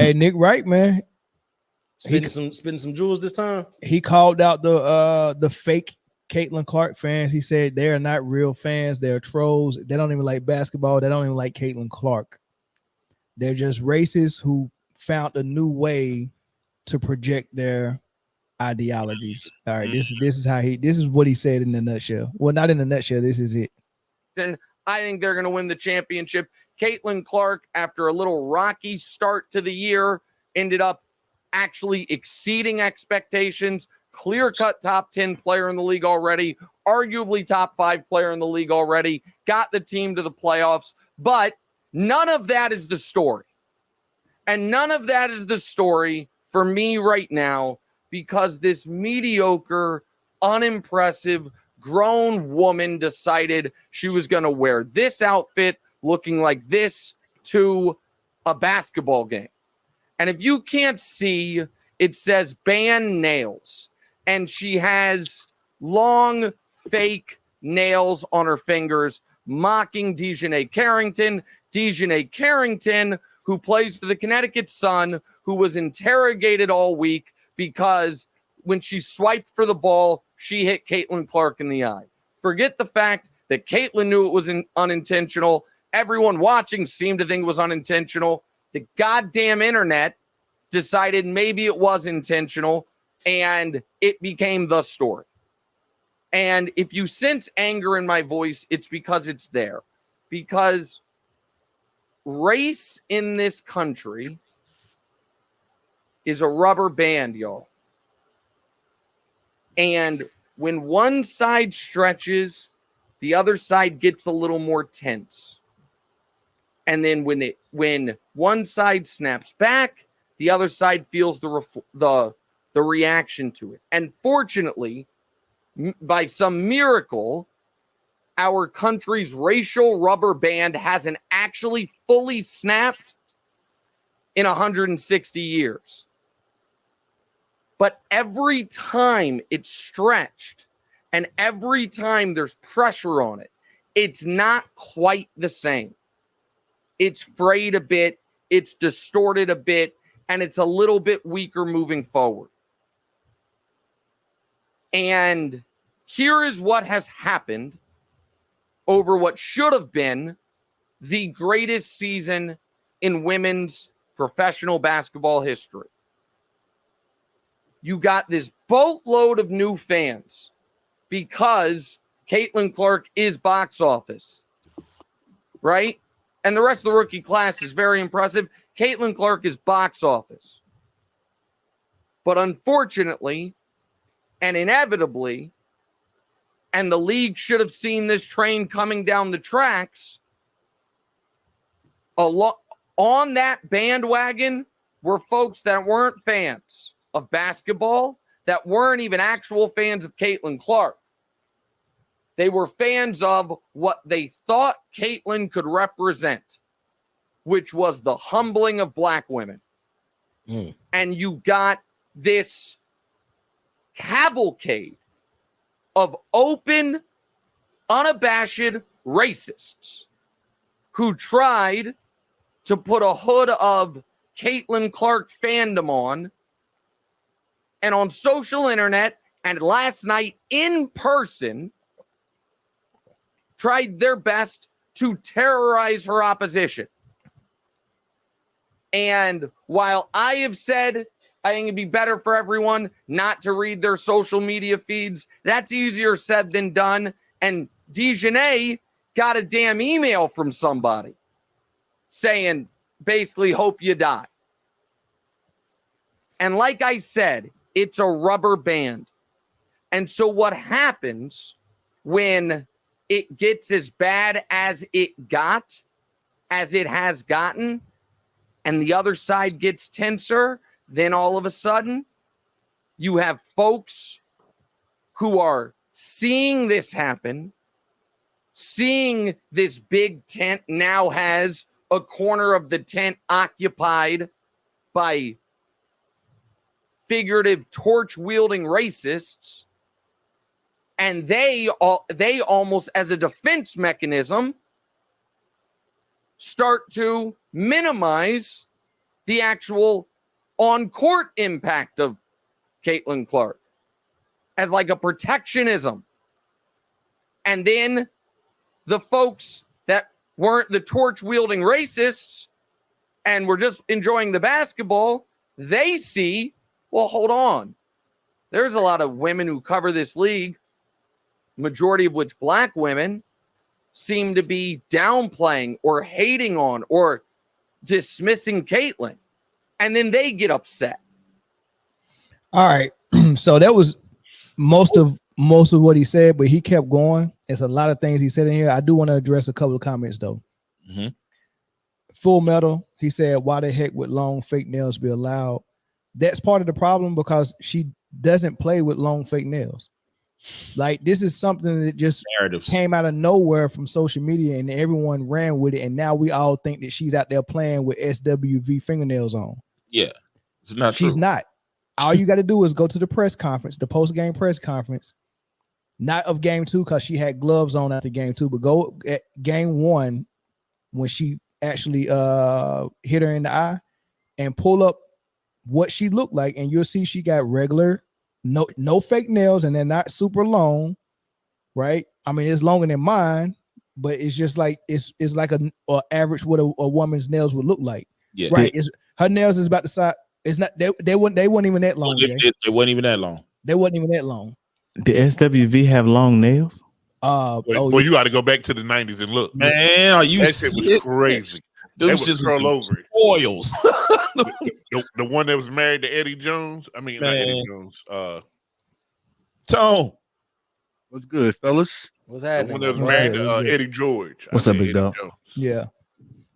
Hey, Nick Wright, man. Spitting some jewels this time. He called out the fake Caitlin Clark fans. He said they are not real fans. They're trolls. They don't even like basketball. They don't even like Caitlin Clark. They're just racists who found a new way to project their ideologies. All right, this is what he said in a nutshell. Well, not in a nutshell. This is it. And I think they're going to win the championship. Caitlin Clark, after a little rocky start to the year, ended up actually exceeding expectations. Clear-cut top 10 player in the league already, arguably top 5 player in the league already, got the team to the playoffs, but none of that is the story. And none of that is the story for me right now, because this mediocre, unimpressive, grown woman decided she was going to wear this outfit looking like this to a basketball game. And if you can't see, it says ban nails. And she has long, fake nails on her fingers, mocking Dejanay Carrington. Dejanay Carrington, who plays for the Connecticut Sun, who was interrogated all week because when she swiped for the ball, she hit Caitlin Clark in the eye. Forget the fact that Caitlin knew it was unintentional. Everyone watching seemed to think it was unintentional. The goddamn internet decided maybe it was intentional, and it became the story. And if you sense anger in my voice, it's because it's there. Because race in this country is a rubber band, y'all. And when one side stretches, the other side gets a little more tense. And then when one side snaps back, the other side feels the reaction to it. And fortunately, by some miracle, our country's racial rubber band hasn't actually fully snapped in 160 years. But every time it's stretched and every time there's pressure on it, it's not quite the same. It's frayed a bit, it's distorted a bit, and it's a little bit weaker moving forward. And here is what has happened over what should have been the greatest season in women's professional basketball history. You got this boatload of new fans because Caitlin Clark is box office, right? And the rest of the rookie class is very impressive. Caitlin Clark is box office. But unfortunately, and inevitably, and the league should have seen this train coming down the tracks, on that bandwagon were folks that weren't fans of basketball, that weren't even actual fans of Caitlin Clark. They were fans of what they thought Caitlin could represent, which was the humbling of black women. And you got this cavalcade of open, unabashed racists who tried to put a hood of Caitlin Clark fandom on, and on social internet and last night in person tried their best to terrorize her opposition. And while I have said I think it'd be better for everyone not to read their social media feeds, that's easier said than done. And Dejanay got a damn email from somebody saying, basically, hope you die. And like I said, it's a rubber band. And so what happens when it gets as bad as it has gotten, and the other side gets tenser, then all of a sudden, you have folks who are seeing this happen, seeing this big tent now has a corner of the tent occupied by figurative torch-wielding racists, and they almost as a defense mechanism start to minimize the actual on-court impact of Caitlin Clark as like a protectionism. And then the folks that weren't the torch-wielding racists and were just enjoying the basketball, they see, well, hold on. There's a lot of women who cover this league, majority of which black women, seem to be downplaying or hating on or dismissing Caitlin. And then they get upset. All right. So that was most of what he said, but he kept going. It's a lot of things he said in here. I do want to address a couple of comments though. Mm-hmm. Full Metal, he said, why the heck would long fake nails be allowed? That's part of the problem because she doesn't play with long fake nails. Like, this is something that just came out of nowhere from social media and everyone ran with it. And now we all think that she's out there playing with SWV fingernails on. Yeah, it's not She's true. not. All you got to do is go to the press conference, the post-game press conference, not of game 2 because she had gloves on after game 2, but go at game 1 when she actually hit her in the eye and pull up what she looked like, and you'll see she got regular, no fake nails, and they're not super long, right? I mean, it's longer than mine, but it's just like it's like a average what a woman's nails would look like. Yeah, right. Her nails is about the size. It's not they weren't even that long. They weren't even that long. They wasn't even that long. Did SWV have long nails? Well, you got to go back to the 90s and look. Man, are you that shit was crazy. They Those would shits curl was over it. oils. The one that was married to Eddie Jones. I mean, not Eddie Jones. Tone. What's good, fellas? What's The happening? one that was married to Eddie George. What's up, big dog? Yeah.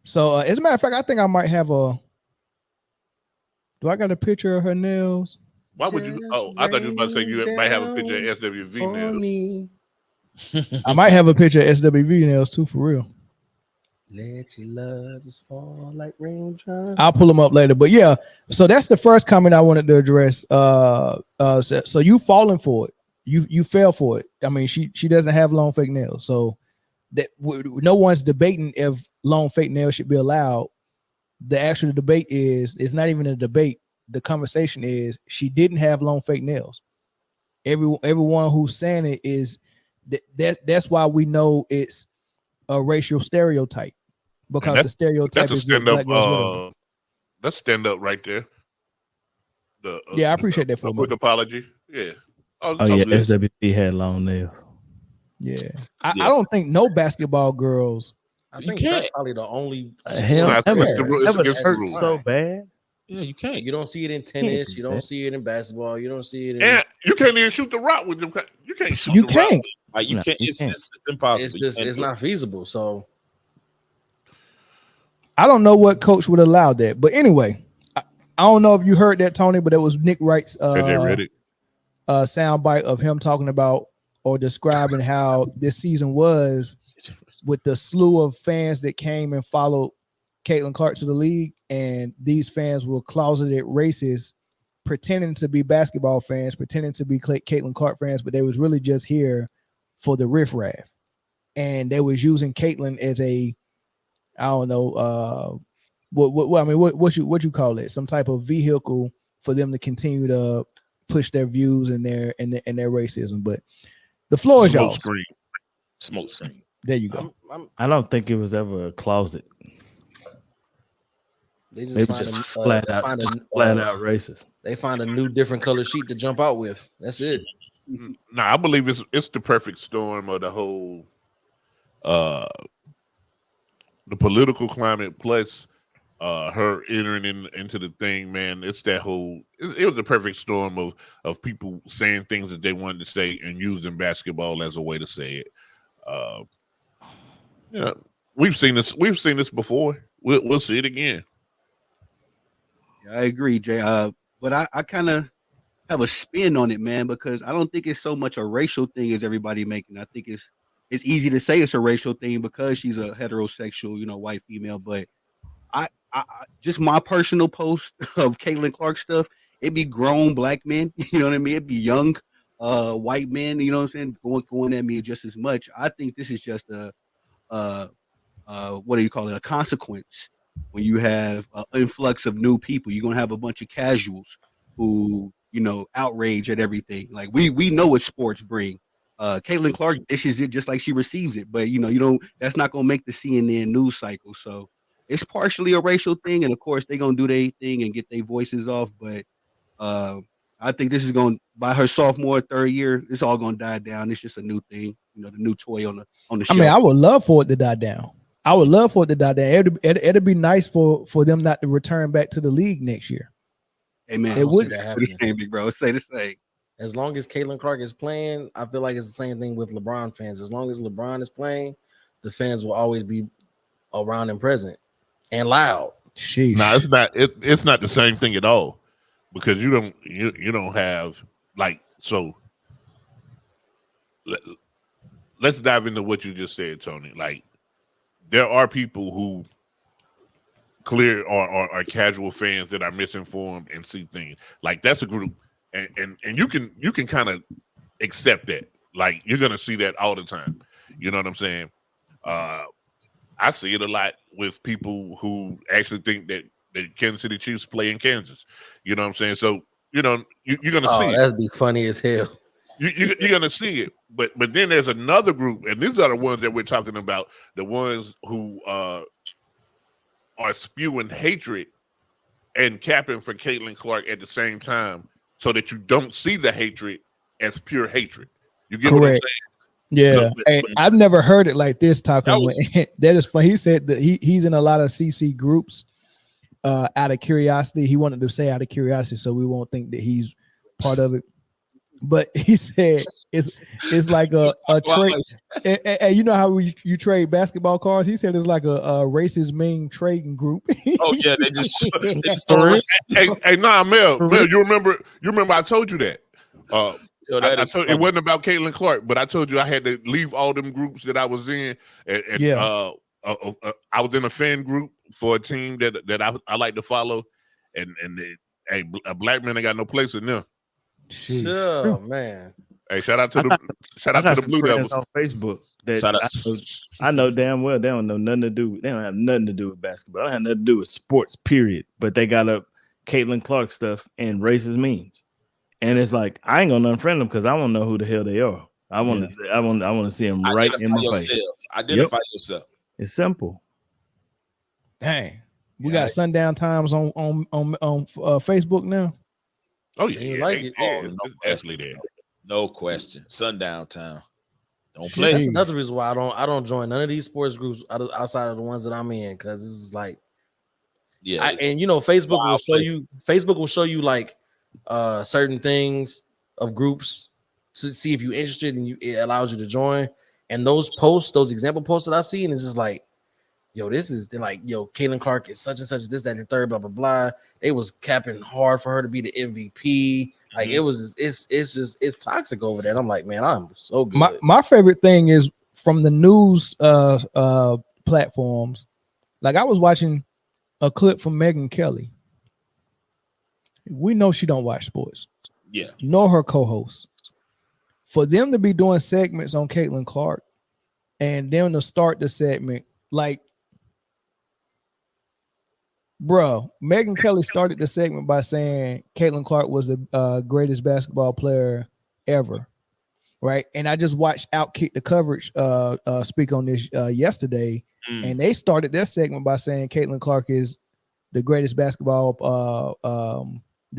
So as a matter of fact, I think I might have a. Do I got a picture of her nails? Why would you? Oh, I thought you were about to say you might have a picture of SWV nails. I might have a picture of SWV nails too, for real. Let your love just fall like raindrops. I'll pull them up later, but yeah. So that's the first comment I wanted to address. So you falling for it? You fell for it. I mean, she doesn't have long fake nails, so that no one's debating if long fake nails should be allowed. The actual debate is it's not even a debate. The conversation is she didn't have long fake nails. Everyone who's saying it is that's why we know it's a racial stereotype, because the stereotype is stand up. Let's stand up right there. Yeah, I appreciate that for a quick apology. Yeah. Oh yeah, SWV had long nails. Yeah. I don't think no basketball girls. I think that's probably the only. Hell, it's hurt so bad. Yeah, you can't. You don't see it in tennis. You don't see it in basketball. You don't see it in. And you can't even shoot the rock with them. You can't shoot You the can't. rock. Like you can't. It's impossible. It's not feasible. So I don't know what coach would allow that. But anyway, I don't know if you heard that, Tony, but it was Nick Wright's soundbite of him talking about or describing how this season was with the slew of fans that came and followed Caitlin Clark to the league, and these fans were closeted racists, pretending to be basketball fans, pretending to be Caitlin Clark fans, but they was really just here for the riffraff, and they was using Caitlin as a, I don't know, what you call it, some type of vehicle for them to continue to push their views and their racism. But the floor is yours. Smoke screen. There you go. I don't think it was ever a closet. they They just just find flat out racist. They find a new different color sheet to jump out with. That's it. Nah, I believe it's the perfect storm of the whole the political climate plus her entering into the thing, man. It's that whole it was a perfect storm of people saying things that they wanted to say and using basketball as a way to say it. Yeah, we've seen this before. We'll see it again. Yeah, I agree, Jay. But I kind of have a spin on it, man, because I don't think it's so much a racial thing as everybody making. I think it's easy to say it's a racial thing because she's a heterosexual, white female. But I just my personal post of Caitlin Clark stuff, it'd be grown black men, you know what I mean? It'd be young white men, you know what I'm saying, going at me just as much. I think this is just a what do you call it? A consequence when you have an influx of new people, you're gonna have a bunch of casuals who, outrage at everything. Like we know what sports bring. Caitlin Clark dishes it just like she receives it, but you don't. That's not gonna make the CNN news cycle. So it's partially a racial thing, and of course they're gonna do their thing and get their voices off. But I think this is going by her sophomore, third year. It's all gonna die down. It's just a new thing, the new toy on the I shelf. mean, I would love for it to die down. I would love for it to die down. It'd be nice for them not to return back to the league next year. Hey man, It would. that say happening. the same, big bro. Say the same. As long as Caitlin Clark is playing, I feel like it's the same thing with LeBron fans. As long as LeBron is playing, the fans will always be around and present and loud. Sheesh. No, it's not. It's not the same thing at all, because you don't have like so. Let's dive into what you just said, Tony. Like, there are people who clear are casual fans that are misinformed and see things like that's a group, and you can kind of accept that. Like, you're gonna see that all the time. You know what I'm saying? I see it a lot with people who actually think that the Kansas City Chiefs play in Kansas. You know what I'm saying? So you're gonna see it. That'd be funny as hell. You're gonna see it, but then there's another group, and these are the ones that we're talking about, the ones who are spewing hatred and capping for Caitlin Clark at the same time, so that you don't see the hatred as pure hatred. You get what I'm saying? Yeah, hey, I've never heard it like this, Taco. That is funny. He said that he's in a lot of CC groups out of curiosity. He wanted to say out of curiosity, so we won't think that he's part of it. But he said it's like a trade. And you know how you trade basketball cards? He said it's like a racist meme trading group. Oh yeah, they just hey, nah, Mel, you remember I told you that. I told, it wasn't about Caitlin Clark, but I told you I had to leave all them groups that I was in, and I was in a fan group for a team that I like to follow, and a black man ain't got no place in there. Sure, man. Hey, shout out to the Blue Devils on Facebook. That I know damn well they don't know nothing to do. They don't have nothing to do with basketball. They don't have nothing to do with sports. Period. But they got up Caitlin Clark stuff and racist memes, and it's like I ain't gonna unfriend them because I don't know who the hell they are. I want to see them right in my face. Identify yourself. It's simple. Dang, we got sundown times on Facebook now. Oh yeah, like it. It's definitely there. No question. Sundown town. Don't That's play. another reason why I don't join none of these sports groups outside of the ones that I'm in, because this is like, Facebook will show you. Facebook will show you like certain things of groups to see if you're interested, and it allows you to join. And those posts, those example posts that I see, and it's just like, yo, this is like, yo, Caitlin Clark is such and such, this, that, and the third, blah, blah, blah. They was capping hard for her to be the MVP. Like it's toxic over there. And I'm like, man, I'm so good. My favorite thing is from the news platforms. Like, I was watching a clip from Megyn Kelly. We know she don't watch sports. Yeah. Nor her co-host. For them to be doing segments on Caitlin Clark and them to start the segment, like, bro, Megyn Kelly started the segment by saying Caitlin Clark was the greatest basketball player ever, right? And I just watched Outkick the Coverage speak on this yesterday, and they started their segment by saying Caitlin Clark is the greatest the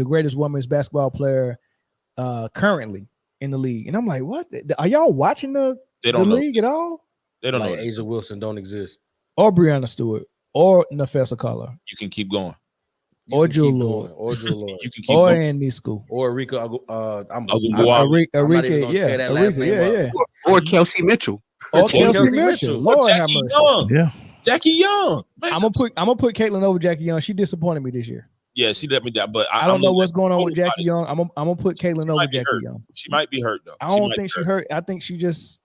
greatest women's basketball player currently in the league. And I'm like, what? Are y'all watching the league at all? They don't know. Asia Wilson don't exist, or Breonna Stewart, or Nafessa Carter. You can keep going. Or Jewel Lord. You can keep or going. Andy School. Or Rika. Or Kelsey Mitchell. Or Kelsey Mitchell. Lord have mercy. Young. Yeah. Jackie Young. Man. I'm gonna put Caitlin over Jackie Young. She disappointed me this year. Yeah, she let me down, but I don't know what's going on with Jackie Young. I'm gonna put Caitlin over Jackie Young. She might be hurt though. I don't think she hurt. I think she just,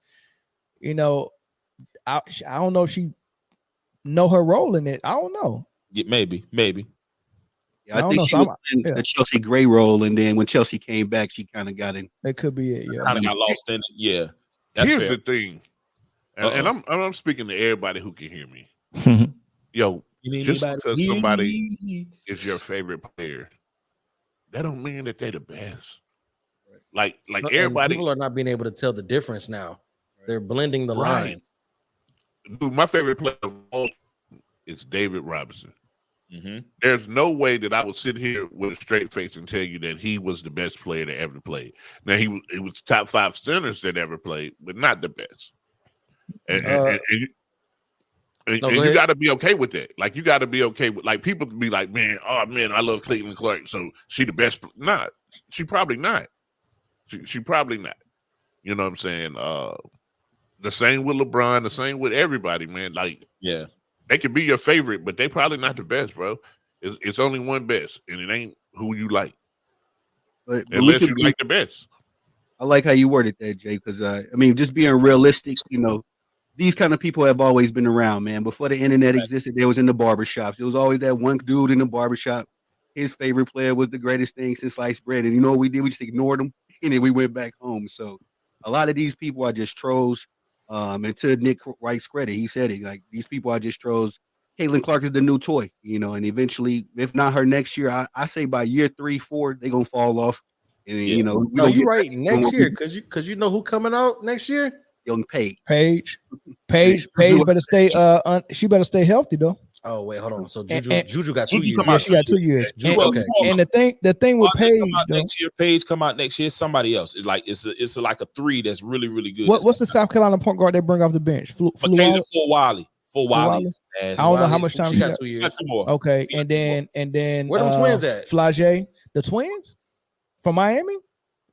I don't know if she know her role in it. I don't know. Yeah, maybe. Yeah, I think she was in the Chelsea Gray role, and then when Chelsea came back, she kind of got in. It could be it. Yeah, kind of got lost in it. Yeah, here's the thing, and I'm speaking to everybody who can hear me. Yo, just Anybody because hear somebody me? is your favorite player, that don't mean that they're the best. Like And everybody, people are not being able to tell the difference now. They're blending the Right. lines. dude, my favorite player of all is David Robinson. Mhm. There's no way that I would sit here with a straight face and tell you that he was the best player that ever played. Now he was top 5 centers that ever played, but not the best. And go you ahead. got to be okay with that. Like you got to be okay with like people to be like, man, oh man, I love Caitlin Clark, so she the best. Nah, she probably not. She probably not. You know what I'm saying? The same with LeBron, the same with everybody, man. Like, Yeah. they could be your favorite, but they probably not the best, bro. It's only one best, and it ain't who you like, But unless look you at like the best. I like how you worded that, Jay, because I mean, just being realistic, these kind of people have always been around, man. Before the internet existed, they was in the barbershops. There was always that one dude in the barbershop. His favorite player was the greatest thing since sliced bread. And you know what we did? We just ignored them, and then we went back home. So a lot of these people are just trolls. And to Nick Wright's credit, he said it, like, these people are just trolls. Caitlin Clark is the new toy, and eventually, if not her next year, I say by year 3, 4, they're going to fall off. And, Yeah. we No, gonna you get right. back to Next what year, we- because you know who coming out next year? Young Paige. Paige Juju- better stay. She better stay healthy though. Oh wait, hold on. So And- Juju got 2 Juju years. come Yeah, out she got 2 years. Juju, And, okay. and the thing with Why they come Paige out though, next year? Paige come out next year. Somebody else. It's like it's like a 3 that's really really good. what's the South Carolina point guard they bring off the bench? Mackenzie for Wiley? For Wiley? Wiley. I don't know how much time she she got got. 2 years. Got 2 more. Okay, Yeah. and then Where them twins at? Flage, the twins from Miami.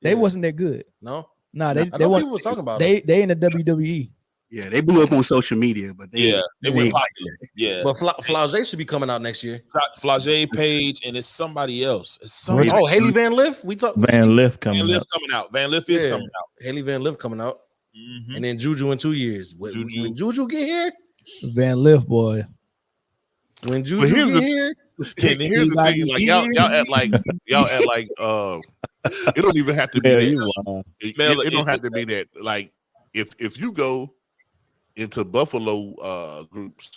They Yeah. wasn't that good. No, Nah, I they know wasn't. people was talking about it. They in the WWE. Yeah, they blew up on social media, but they Yeah, they went ain't- popular. Yeah, But Flage should be coming out next year. Flage, Page, and it's somebody else. It's somebody. Really? Oh, Haley Van Lift. We talk. Van Lift Van coming Lift up. coming out. Van Lift is Yeah. coming out. Haley Van Lift coming out, Mhm. and then Juju in 2 years. When Juju get here, Van Lift boy. when But Juju here's get the- here, And here's the thing, like y'all act like it don't even have to be Yeah, that. you wild. It don't have to be that. Like if you go into Buffalo groups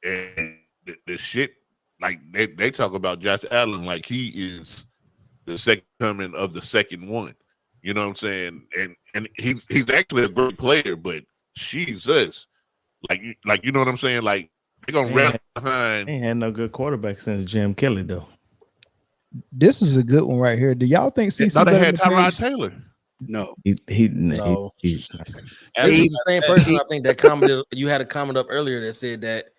and the shit, like they talk about Josh Allen like he is the second coming of the second one. You know what I'm saying? And he's actually a great player, but Jesus, like you know what I'm saying? Like they're gonna run behind. Ain't had no good quarterback since Jim Kelly though. This is a good one right here. Do y'all think CC Now they better had than Tyrod Paige? Taylor. No. No. He- This is the same person I think that commented. You had a comment up earlier that said that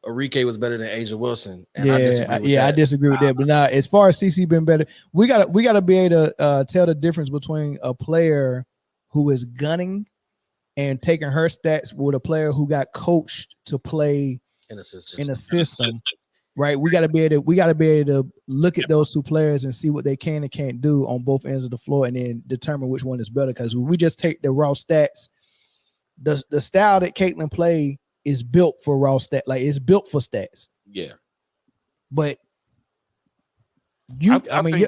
Enrique was better than Asia Wilson. And I disagree with I that. disagree with that. But now, as far as CC been better, we gotta be able to tell the difference between a player who is gunning and taking her stats with a player who got coached to play in a system. in a system. Right, we got to be able to look at those two players and see what they can and can't do on both ends of the floor, and then determine which one is better. Because we just take the raw stats, the style that Caitlin play is built for raw stat, like it's built for stats. Yeah, but you, I mean,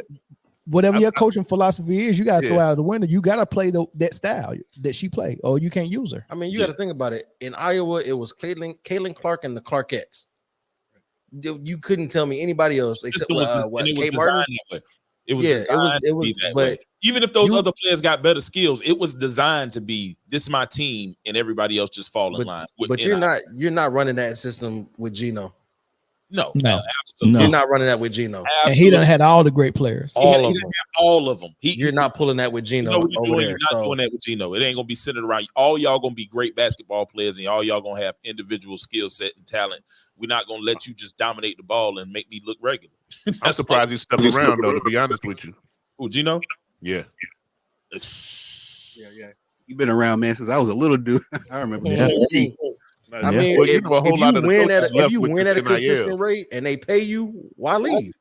whatever your coaching philosophy is, you got to throw out the window. You got to play that style that she play, or you can't use her. I mean, you got to think about it. In Iowa, it was Caitlin Clark and the Clarkettes. You couldn't tell me anybody else except Kate Martin. It was designed to be that way. Even if those other players got better skills, it was designed to be this is my team, and everybody else just fall in line. But you're not running that system with Gino. No, absolutely. You're not running that with Gino. And he done had all the great players. All of them. You're not pulling that with Gino over there. You're not doing that with Gino. It ain't gonna be centered around all y'all gonna be great basketball players, and all y'all gonna have individual skill set and talent. We're not gonna let you just dominate the ball and make me look regular. I'm surprised he stuck around though, to be honest with you. Oh, Gino? Yeah. Yeah. You've been around, man, since I was a little dude. I remember that. I mean, well, if you win at a consistent rate and they pay you, why leave?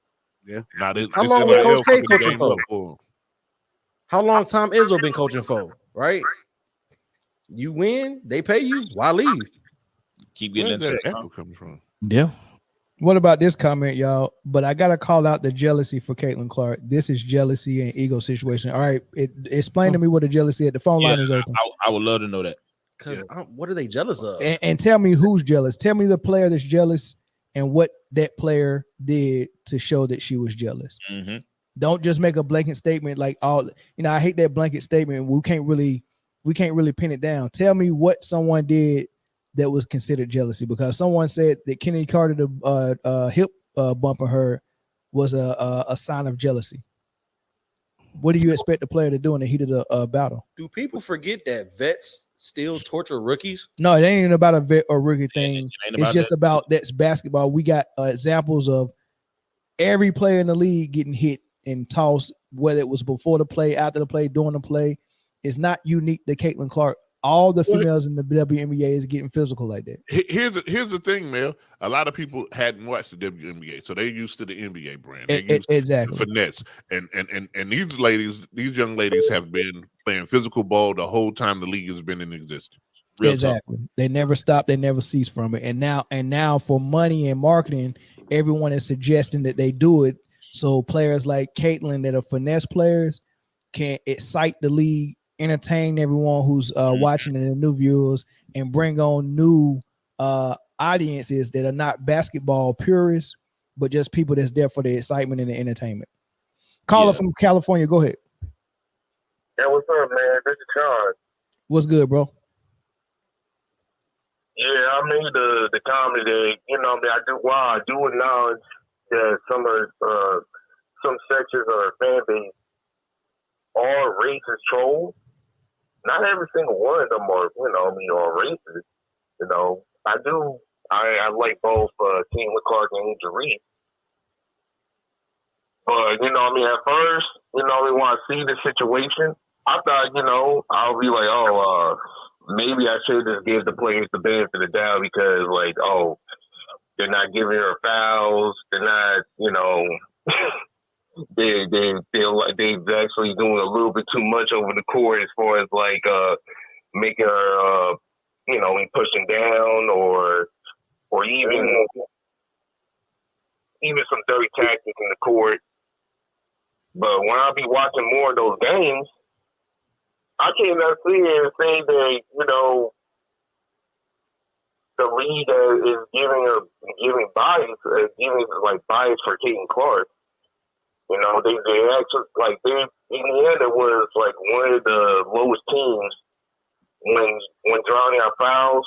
Yeah. How long was Coach K coaching for? How long Tom Izzo been coaching for? Right? You win, they pay you. Why leave? Keep getting that echo coming from. Yeah. What about this comment, y'all? But I gotta call out the jealousy for Caitlin Clark. This is jealousy and ego situation. All right, explain to me what the jealousy at the phone line is open. I would love to know that. Because what are they jealous of? And tell me who's jealous. Tell me the player that's jealous and what that player did to show that she was jealous. Mm-hmm. Don't just make a blanket statement like I hate that blanket statement. We can't really pin it down. Tell me what someone did that was considered jealousy, because someone said that Kenny Carter, the hip bumping her, was a sign of jealousy. What do you expect the player to do in the heat of the battle? Do people forget that vets still torture rookies? No, it ain't about a vet or rookie thing. It's just about that's basketball. We got examples of every player in the league getting hit and tossed, whether it was before the play, after the play, during the play. It's not unique to Caitlin Clark. All the females in the WNBA is getting physical like that. Here's the thing, Mel. A lot of people hadn't watched the WNBA, so they're used to the NBA brand. They're used exactly to finesse. And these young ladies have been playing physical ball the whole time the league has been in existence. Real exactly. Tough. They never stop. They never cease from it. And now for money and marketing, everyone is suggesting that they do it. So players like Caitlin that are finesse players can excite the league, entertain everyone who's watching and the new viewers, and bring on new audiences that are not basketball purists, but just people that's there for the excitement and the entertainment. Caller from California, go ahead. Yeah, what's up, man? This is Sean. What's good, bro? Yeah, I made the comment that, I do acknowledge that some sections of our fan base are racist trolls. Not every single one of them are, are racist. I like both Caitlin Clark and Angel Reese. But, at first, when I see the situation, I thought, I'll be like, maybe I should just give the players the benefit of the doubt because, they're not giving her fouls. They're not, they're actually doing a little bit too much over the court as far as making her, pushing down or even some dirty tactics in the court. But when I be watching more of those games, I cannot see and say that, the league is giving bias for Caitlin Clark. They actually Indiana was one of the lowest teams when drawing out fouls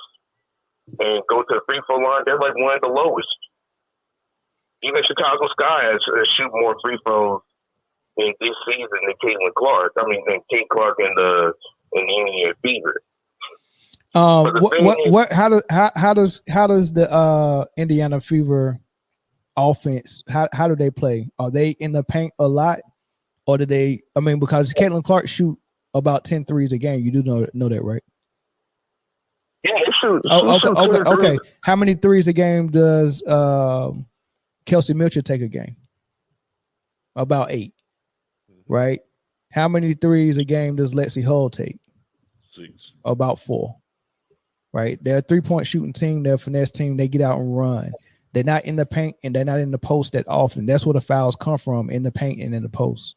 and go to the free throw line. They're one of the lowest. Even Chicago Sky has shoot more free throws in this season than Caitlin Clark. Than Caitlin Clark and the Indiana Fever. How does the Indiana Fever offense, how do they play? Are they in the paint a lot, or do they? Because Caitlin Clark shoot about 10 threes a game. You do know that, right? Yeah, they shoot. Okay. How many threes a game does Kelsey Mitchell take a game? About 8, right? How many threes a game does Lexi Hull take? 6. About 4. Right, they're a 3-point shooting team. They're a finesse team. They get out and run. They're not in the paint and they're not in the post that often. That's where the fouls come from, in the paint and in the post.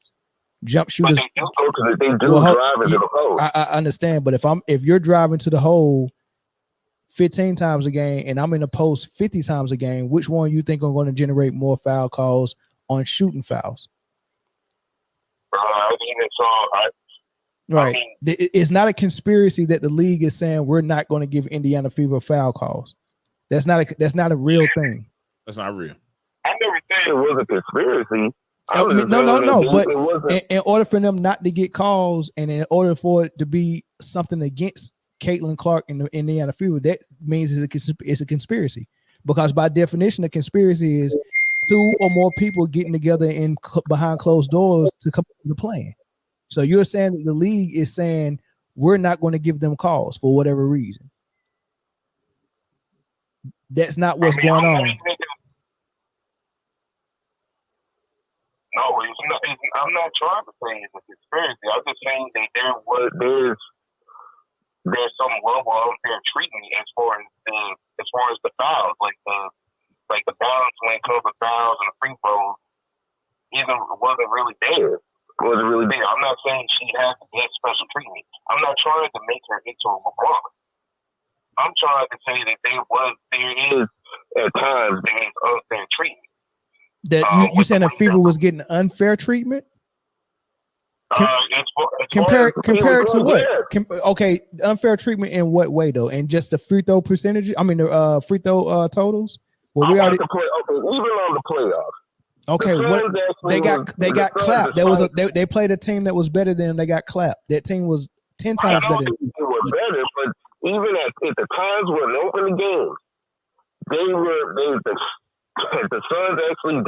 Jump shooters. But they do drive into the post. I understand, but if you're driving to the hole 15 times a game and I'm in the post 50 times a game, which one you think are going to generate more foul calls on shooting fouls? I even saw. Right. It's not a conspiracy that the league is saying we're not going to give Indiana Fever foul calls. That's not a real thing. That's not real. I never said it was a conspiricy. No. But in order for them not to get calls, and in order for it to be something against Caitlin Clark in the Indiana Fever, that means it's a conspiracy. Because by definition, a conspiracy is 2 or more people getting together behind closed doors to come to the plan. So you're saying that the league is saying we're not going to give them calls for whatever reason. That's not what's going on. No, it's not. I'm not trying to say it's a conspiracy. I'm just saying that there's some level of unfair treatment as far as the fouls, like the balance when it comes to fouls and the free throws wasn't really there. I'm not saying she has to get special treatment. I'm not trying to make her into a LeBron. I'm trying to say that there is at times there is unfair treatment. That you saying that Fever was getting unfair treatment? Compare it to what? Okay, unfair treatment in what way though? And just the free throw percentage? I mean the free throw totals? Well, we already even on the playoffs. Okay, what they got clapped. They played a team that was better than them. They got clapped. That team was 10 times better. It was better, but even at the times when they opened the games, the Suns actually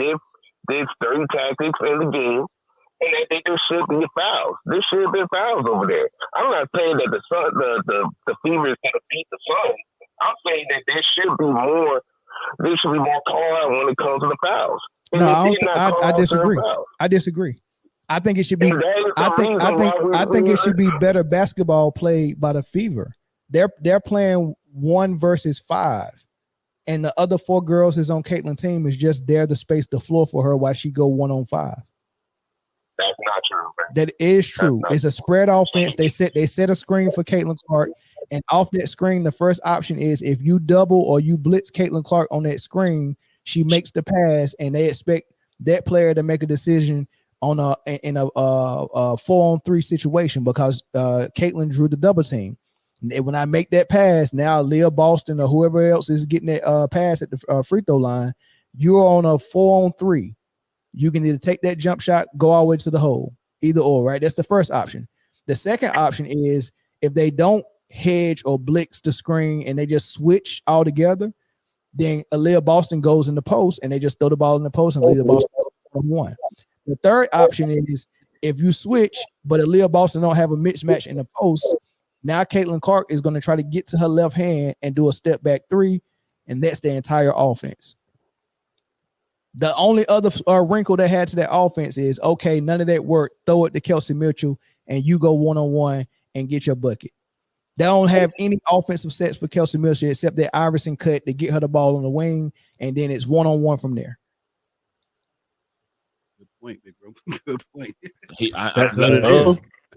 did certain tactics in the game, and I think there should be fouls. There should have been fouls over there. I'm not saying that the Fever is going to beat the Suns. I'm saying that there should be more. There should be more call out when it comes to the fouls. No, I disagree. I disagree. I think it should be. I think it should be better basketball played by the Fever. They're playing 1 versus 5, and the other 4 girls is on Caitlin's team is just there to space the floor for her while she go 1-on-5. That's not true, man. That is true. It's a spread offense. They set a screen for Caitlin Clark, and off that screen, the first option is if you double or you blitz Caitlin Clark on that screen, she makes the pass, and they expect that player to make a decision on a 4-on-3 situation because Caitlin drew the double team. And when I make that pass, now Leah Boston or whoever else is getting that pass at the free throw line, you're on a 4-on-3. You can either take that jump shot, go all the way to the hole, either or, right? That's the first option. The second option is if they don't hedge or blitz the screen and they just switch all together, then Aaliyah Boston goes in the post and they just throw the ball in the post and Aaliyah Boston on 1. The third option is if you switch, but Aaliyah Boston don't have a mismatch in the post, now Caitlin Clark is going to try to get to her left hand and do a step back 3, and that's the entire offense. The only other wrinkle they had to that offense is, okay, none of that work. Throw it to Kelsey Mitchell, and you go 1-on-1 and get your bucket. They don't have any offensive sets for Kelsey Mitchell except that Iverson cut to get her the ball on the wing, and then it's 1-on-1 from there. Good point, big bro. Good point.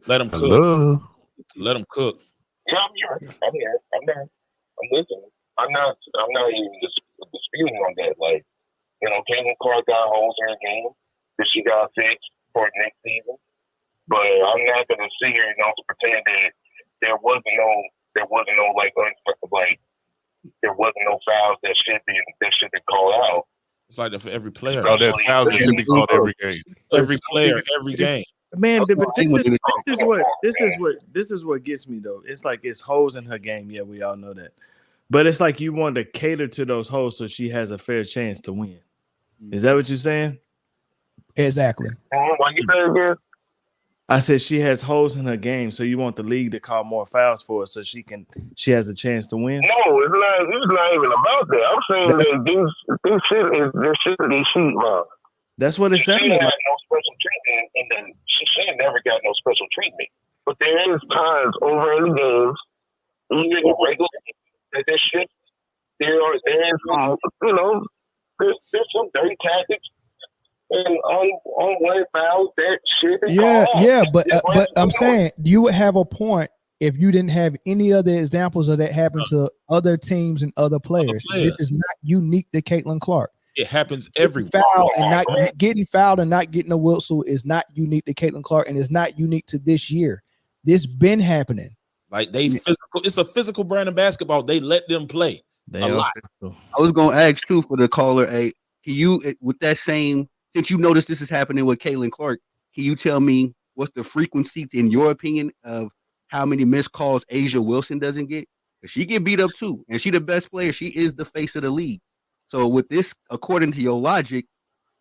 Let him cook. Let him cook. Yeah, I'm here. I'm listening. I'm not even disputing on that. Like, you know, Caitlin Clark got holes in her game that she got fixed for next season. But I'm not going to sit here and also pretend that there wasn't no fouls that should be called out. It's like that for every player. Oh, there's fouls that should be called every game. Every player, every game. Man, this is what gets me though. It's like it's holes in her game. Yeah, we all know that. But it's like you want to cater to those holes so she has a fair chance to win. Is that what you're saying? Exactly. What you say again? I said she has holes in her game, so you want the league to call more fouls for her so she has a chance to win. No, it's not even about that. I'm saying that there shouldn't be sheet law. That's what it sounded like. No special treatment, and then she should never got no special treatment. But there is times over in the games, even in regular games, that there's some dirty tactics and on one fouls that should be called. Yeah, but I'm saying you would have a point if you didn't have any other examples of that happen to other teams and other players. This is not unique to Caitlin Clark. It happens every getting fouled and not getting a whistle is not unique to Caitlin Clark, and it's not unique to this year. This been happening. Like it's a physical brand of basketball. They let them play a lot. I was gonna ask too for the caller. Can you, with that same, since you noticed this is happening with Caitlin Clark, can you tell me what's the frequency, in your opinion, of how many missed calls Asia Wilson doesn't get? Because she get beat up too, and she the best player. She is the face of the league. So with this, according to your logic,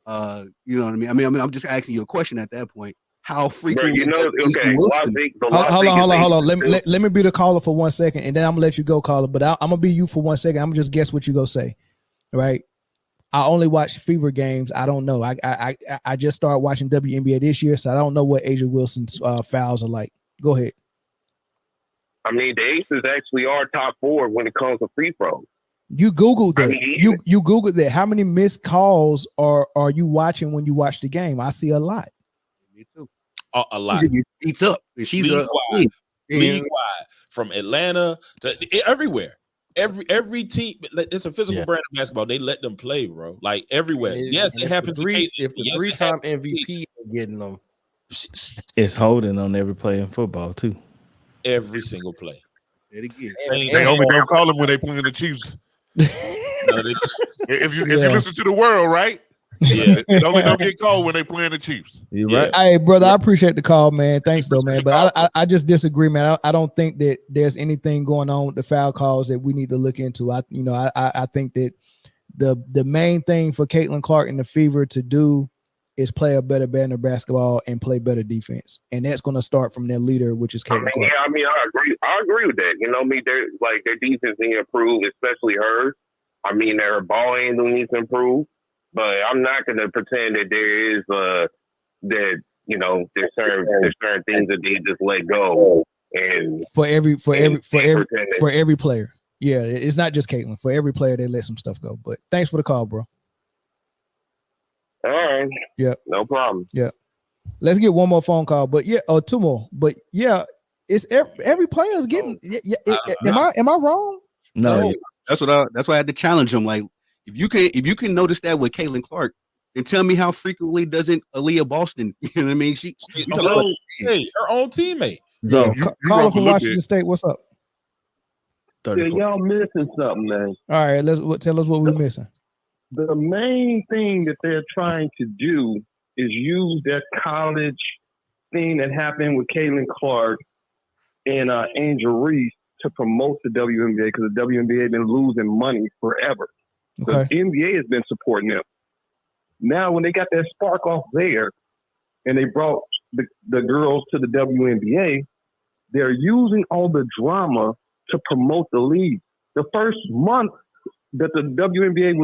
you know what I mean? I mean, I'm just asking you a question at that point. How frequent? Hold on. Let me be the caller for 1 second, and then I'm gonna let you go, caller. But I'm gonna be you for 1 second. I'm gonna just guess what you gonna say, right? I only watch Fever games. I don't know. I just started watching WNBA this year, so I don't know what Asia Wilson's fouls are like. Go ahead. I mean, the Aces actually are top 4 when it comes to free throws. You Googled that. You Googled that. How many missed calls are you watching when you watch the game? I see a lot. Me too. A lot. She beats up. And she's league-wide, from Atlanta to everywhere. every team, it's a physical brand of basketball. They let them play, bro. Like everywhere. Yes, it happens. If the three-time MVP are getting them, It's holding on every play in football too. Every single play. Say it again. They only don't call them when they playing the Chiefs. If you listen to the world, right? Yeah, it only don't get called when they playing the Chiefs. You're right. Hey, brother, I appreciate the call, man. Thanks, though, man. But I just disagree, man. I don't think that there's anything going on with the foul calls that we need to look into. I think that the main thing for Caitlin Clark and the Fever to do is play a better band of basketball and play better defense, and that's going to start from their leader, which is Caitlin Clark. I agree. I agree with that. You know, their defense needs to improve, especially hers. I mean, their ball handle needs to improve. But I'm not going to pretend that there is there's certain things that they just let go. And for every player, yeah, it's not just Caitlin. For every player, they let some stuff go. But thanks for the call, bro. All right. Yeah. No problem. Yeah. Let's get one more phone call, but two more. But yeah, it's every player is getting. Am I wrong? No. That's why I had to challenge him. Like, if you can notice that with Caitlin Clark, then tell me how frequently doesn't Aaliyah Boston? You know what I mean? Her own teammate. So caller from Washington State, what's up? Yeah, y'all missing something, man. All right, tell us what we're missing. The main thing that they're trying to do is use that college thing that happened with Caitlin Clark and Angel Reese to promote the WNBA, because the WNBA has been losing money forever. Okay. The NBA has been supporting them. Now, when they got that spark off there and they brought the girls to the WNBA, they're using all the drama to promote the league. The first month that the WNBA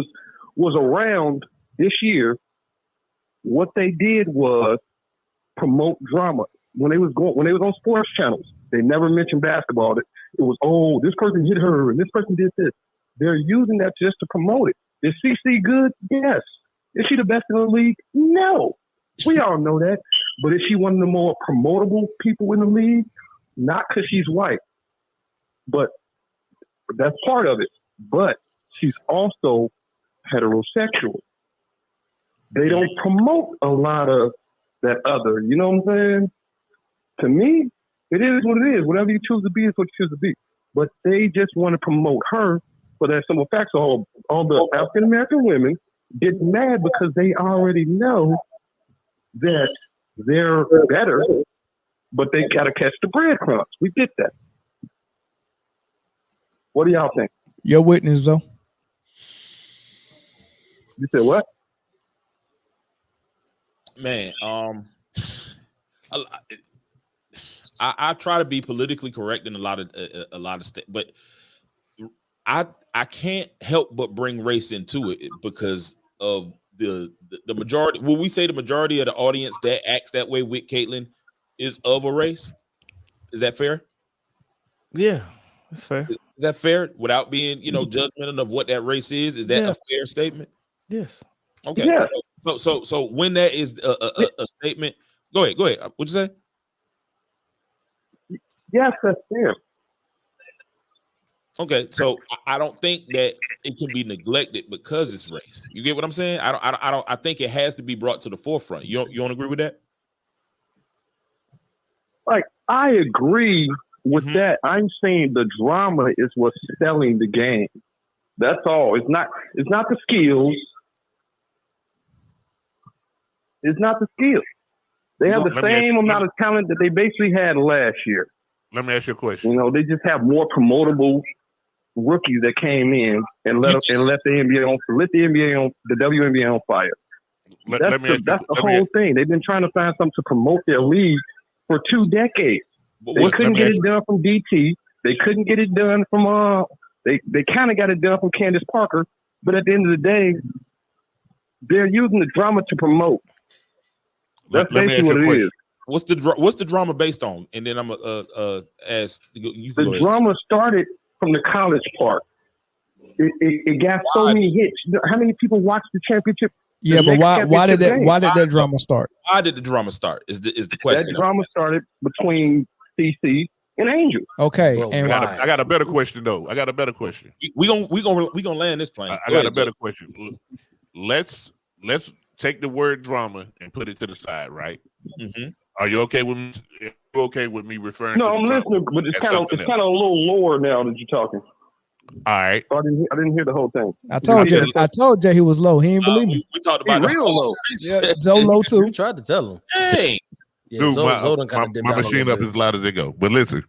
was around this year, what they did was promote drama. When they was on sports channels, they never mentioned basketball. It was, this person hit her and this person did this. They're using that just to promote it. Is cist good? Yes. Is she the best in the league? No. We all know that. But is she one of the more promotable people in the league? Not because she's white. But that's part of it. But she's also heterosexual. They don't promote a lot of that other. You know what I'm saying? To me, it is what it is. Whatever you choose to be is what you choose to be. But they just want to promote her for that simple fact. So all the African-American women get mad because they already know that they're better, but they got to catch the breadcrumbs. We get that. What do y'all think? Your witness, though. You said what? Man, I try to be politically correct in a lot of stuff, but I can't help but bring race into it because of the majority. Will we say the majority of the audience that acts that way with Caitlin is of a race? Is that fair? Yeah, that's fair. Is that fair without being, judgmental of what that race is? Is that a fair statement? Yes. Okay. Yeah. So when that is a statement, go ahead. What'd you say? Yes, that's fair. Okay, so I don't think that it can be neglected because it's race. You get what I'm saying? I think it has to be brought to the forefront. You don't agree with that? Like, I agree with that. I'm saying the drama is what's selling the game. That's all. It's not the skills. It's not the skills. They have the same amount of talent that they basically had last year. Let me ask you a question. They just have more promotable rookies that came in and let the WNBA on fire. That's the whole thing. They've been trying to find something to promote their league for 2 decades. They couldn't get it done from DT. They couldn't get it done from they kind of got it done from Candace Parker. But at the end of the day, they're using the drama to promote. That's basically what it is. What's the drama based on? And then I'm ask you. The drama started from the college part. It got so many hits. How many people watched the championship? Yeah, but why did that drama start? Why did the drama start? Is the question. That drama started between CC and Angel. Okay, Bro, and why? I got a better question though. I got a better question. We gonna land this plane. I got a better question. Let's take the word drama and put it to the side, right? Mm-hmm. Are you okay with me? Are you okay with me referring? No, to I'm the drama listening, but it's as kind of something a little lower now that you're talking. All right. So I didn't hear the whole thing. I told Jay he was low. He didn't believe me. We talked He about real low. Yeah, Zoe low too. You tried to tell him. Hey, Yeah, Dude, Zoden kind of my machine up as loud as they go. But listen,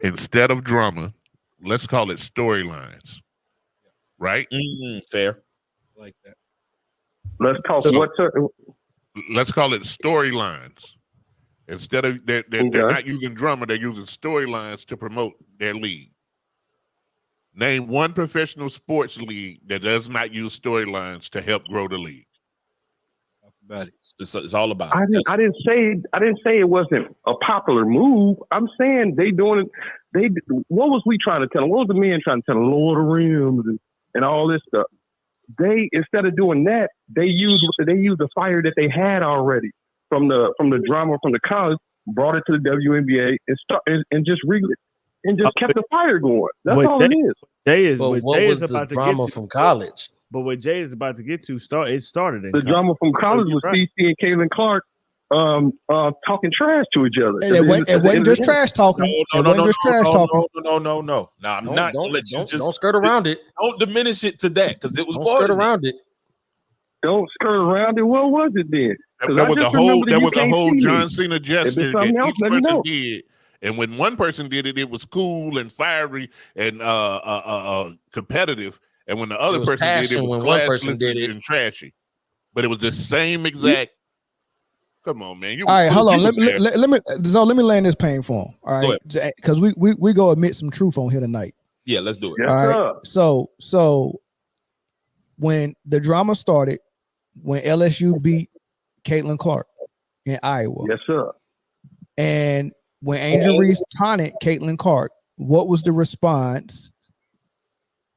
instead of drama, let's call it storylines. Right? Fair. Like that. Let's talk Let's call it storylines. Instead of they're not using drama, they're using storylines to promote their league. Name one professional sports league that does not use storylines to help grow the league. About it. It's all about. I didn't say it wasn't a popular move. I'm saying they doing it. What was we trying to tell them? What was the men trying to tell them? Lord of the Rings and all this stuff. They, instead of doing that, they used the fire that they had already from the drama from the college, brought it to the WNBA and just kept the fire going. That's all it is. What was the drama from college? But what Jay is about to get to started in the drama from college was CC and Caitlin Clark talking trash to each other. It wasn't just trash talking. No. Nah, I'm not gonna let you don't skirt around it. Don't diminish it to that because it was don't skirt around it. Don't skirt around it. What was it then? There was a whole John Cena gesture that each person did. And when one person did it, it was cool and fiery and competitive. And when the other person did it, it was one person did it and trashy. But it was the same exact. Come on, man. All right, hold on. Let me land this plane for him. All right, because we go admit some truth on here tonight. Yeah, let's do it. Yes, all right. So when the drama started, when LSU beat Caitlin Clark in Iowa, yes, sir. And when Angel Reese taunted Caitlin Clark, what was the response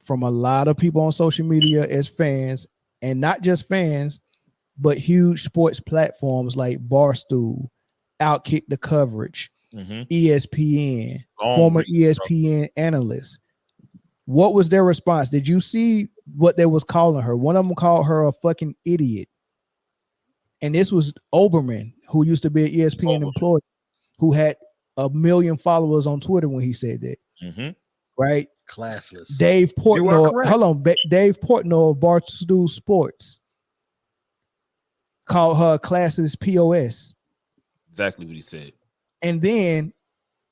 from a lot of people on social media as fans, and not just fans, but huge sports platforms like Barstool, Outkick the Coverage, ESPN, former ESPN analysts? What was their response? Did you see what they was calling her? One of them called her a fucking idiot. And this was Oberman, who used to be an ESPN employee, who had 1 million followers on Twitter when he said that. Right? Classless. Dave Portnoy, Dave Portnoy of Barstool Sports called her classless POS. Exactly what he said. And then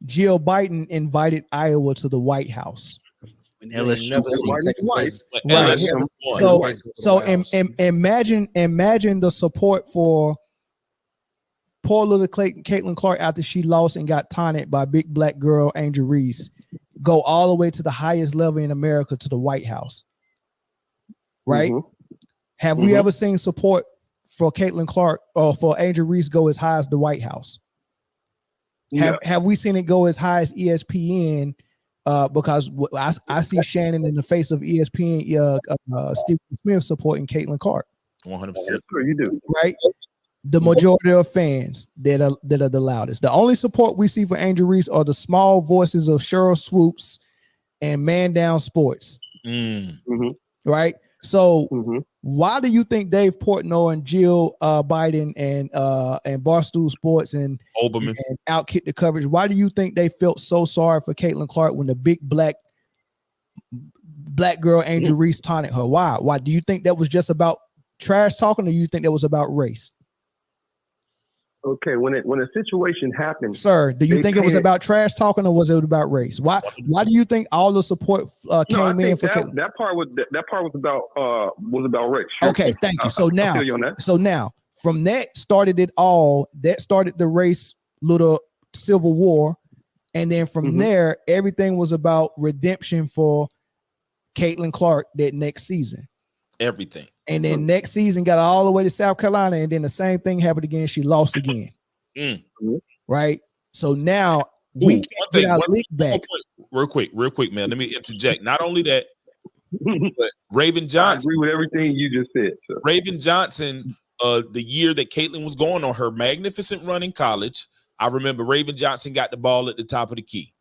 Jill Biden invited Iowa to the White House. LSU imagine the support for poor little Caitlin Clark after she lost and got taunted by big black girl Angel Reese go all the way to the highest level in America, to the White House. Right? Have we ever seen support for Caitlin Clark or for Angel Reese go as high as the White House? Have we seen it go as high as ESPN? Because I see Shannon in the face of ESPN, Stephen Smith supporting Caitlin Clark. 100%. Sure, you do. Right? The majority of fans that are the loudest. The only support we see for Angel Reese are the small voices of Cheryl Swoops and Man Down Sports. Right? So why do you think Dave Portnoy and Jill Biden and Barstool Sports and Oberman and Outkick the Coverage, why do you think they felt so sorry for Caitlin Clark when the big black girl Angel Reese taunted her? Why do you think that was just about trash talking, or do you think that was about race? Okay, when a situation happened, sir, do you think it was about trash talking, or was it about race? Why do you think all the support came in for that part was about race? Sure. Okay, thank you. So now from that started it all. That started the race little civil war, and then from there everything was about redemption for Caitlin Clark that next season. Everything. And then next season got all the way to South Carolina, and then the same thing happened again. She lost again. Right? So now we can't get our league back. Real quick, man. Let me interject. Not only that, but Raven Johnson. I agree with everything you just said. So. Raven Johnson, the year that Caitlin was going on her magnificent run in college, I remember Raven Johnson got the ball at the top of the key.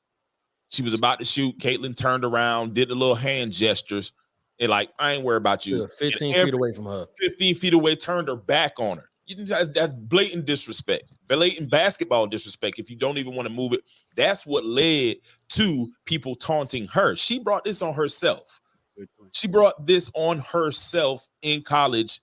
She was about to shoot. Caitlyn turned around, did the little hand gestures, and like, I ain't worried about you. 15 feet away from her. 15 feet away, turned her back on her. That's blatant disrespect, blatant basketball disrespect. If you don't even want to move it, that's what led to people taunting her. She brought this on herself. She brought this on herself in college.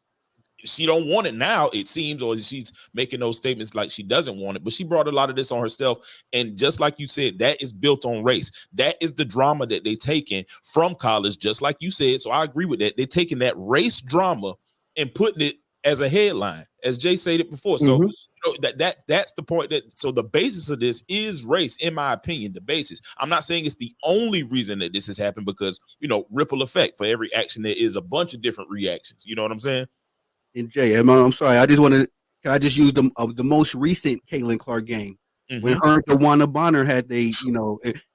She don't want it now, it seems, or she's making those statements like she doesn't want it, but she brought a lot of this on herself. And just like you said, that is built on race. That is the drama that they taken from college, just like you said. So I agree with that. They're taking that race drama and putting it as a headline, as Jay said it before. So that's the point. So the basis of this is race, in my opinion. The basis. I'm not saying it's the only reason that this has happened, because ripple effect. For every action, there is a bunch of different reactions. You know what I'm saying? And Jay, I'm sorry. I just want to. Can I just use the most recent Caitlin Clark game when her and DeWanna Bonner had